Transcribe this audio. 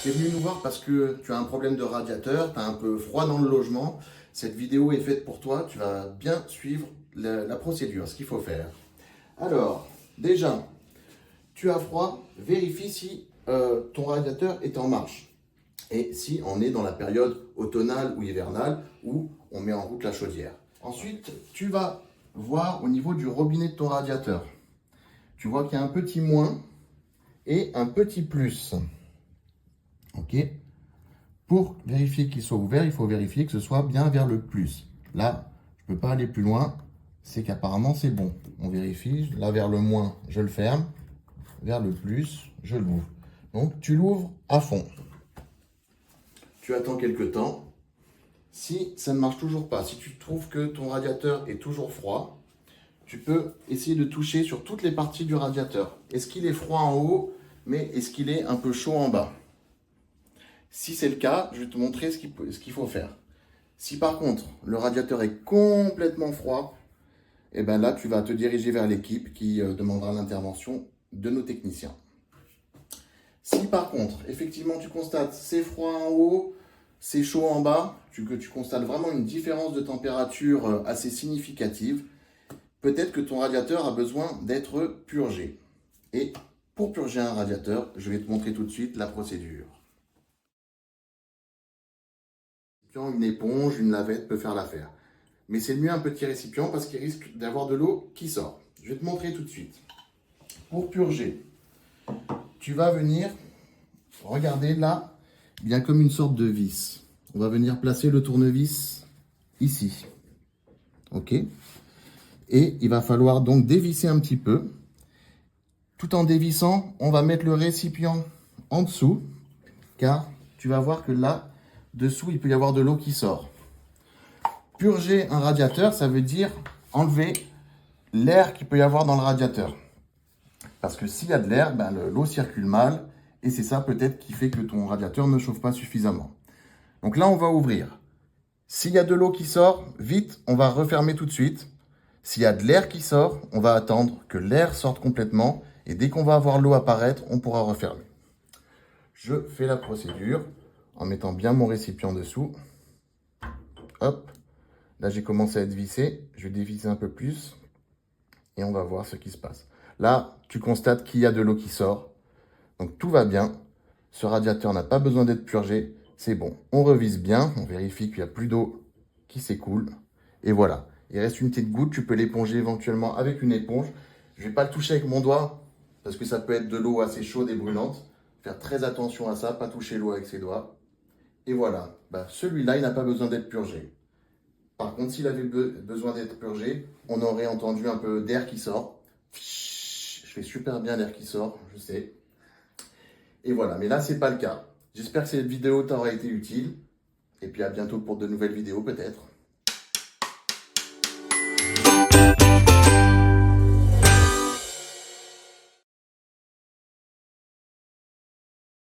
Tu es venu nous voir parce que tu as un problème de radiateur, tu as un peu froid dans le logement. Cette vidéo est faite pour toi, tu vas bien suivre la procédure, ce qu'il faut faire. Alors, déjà, tu as froid, vérifie si ton radiateur est en marche. Et si on est dans la période automnale ou hivernale où on met en route la chaudière. Ensuite, tu vas voir au niveau du robinet de ton radiateur. Tu vois qu'il y a un petit moins et un petit plus. Ok. Pour vérifier qu'il soit ouvert, il faut vérifier que ce soit bien vers le plus. Là, je ne peux pas aller plus loin. C'est qu'apparemment, c'est bon. On vérifie. Là, vers le moins, je le ferme. Vers le plus, je l'ouvre. Donc, tu l'ouvres à fond. Tu attends quelques temps. Si ça ne marche toujours pas, si tu trouves que ton radiateur est toujours froid, tu peux essayer de toucher sur toutes les parties du radiateur. Est-ce qu'il est froid en haut, mais est-ce qu'il est un peu chaud en bas? Si c'est le cas, je vais te montrer ce qu'il faut faire. Si par contre, le radiateur est complètement froid, et bien là, tu vas te diriger vers l'équipe qui demandera l'intervention de nos techniciens. Si par contre, effectivement, tu constates c'est froid en haut, c'est chaud en bas, que tu constates vraiment une différence de température assez significative, peut-être que ton radiateur a besoin d'être purgé. Et pour purger un radiateur, je vais te montrer tout de suite la procédure. Une éponge, une lavette peut faire l'affaire. Mais c'est mieux un petit récipient parce qu'il risque d'avoir de l'eau qui sort. Je vais te montrer tout de suite. Pour purger, tu vas venir, regarder là, il y a comme une sorte de vis. On va venir placer le tournevis ici. Ok? Et il va falloir donc dévisser un petit peu. Tout en dévissant, on va mettre le récipient en dessous, car tu vas voir que là, dessous, il peut y avoir de l'eau qui sort. Purger un radiateur, ça veut dire enlever l'air qu'il peut y avoir dans le radiateur. Parce que s'il y a de l'air, ben, l'eau circule mal, et c'est ça peut-être qui fait que ton radiateur ne chauffe pas suffisamment. Donc là, on va ouvrir. S'il y a de l'eau qui sort, vite, on va refermer tout de suite. S'il y a de l'air qui sort, on va attendre que l'air sorte complètement, et dès qu'on va avoir l'eau apparaître, on pourra refermer. Je fais la procédure en mettant bien mon récipient dessous. Hop. Là, j'ai commencé à être vissé. Je vais dévisser un peu plus. Et on va voir ce qui se passe. Là, tu constates qu'il y a de l'eau qui sort. Donc, tout va bien. Ce radiateur n'a pas besoin d'être purgé. C'est bon. On revise bien. On vérifie qu'il n'y a plus d'eau qui s'écoule. Et voilà. Il reste une petite goutte. Tu peux l'éponger éventuellement avec une éponge. Je ne vais pas le toucher avec mon doigt parce que ça peut être de l'eau assez chaude et brûlante. Faire très attention à ça. Pas toucher l'eau avec ses doigts. Et voilà. Bah, celui-là, il n'a pas besoin d'être purgé. Par contre, s'il avait besoin d'être purgé, on aurait entendu un peu d'air qui sort. Je fais super bien l'air qui sort, je sais. Et voilà, mais là, c'est pas le cas. J'espère que cette vidéo t'aura été utile. Et puis à bientôt pour de nouvelles vidéos peut-être.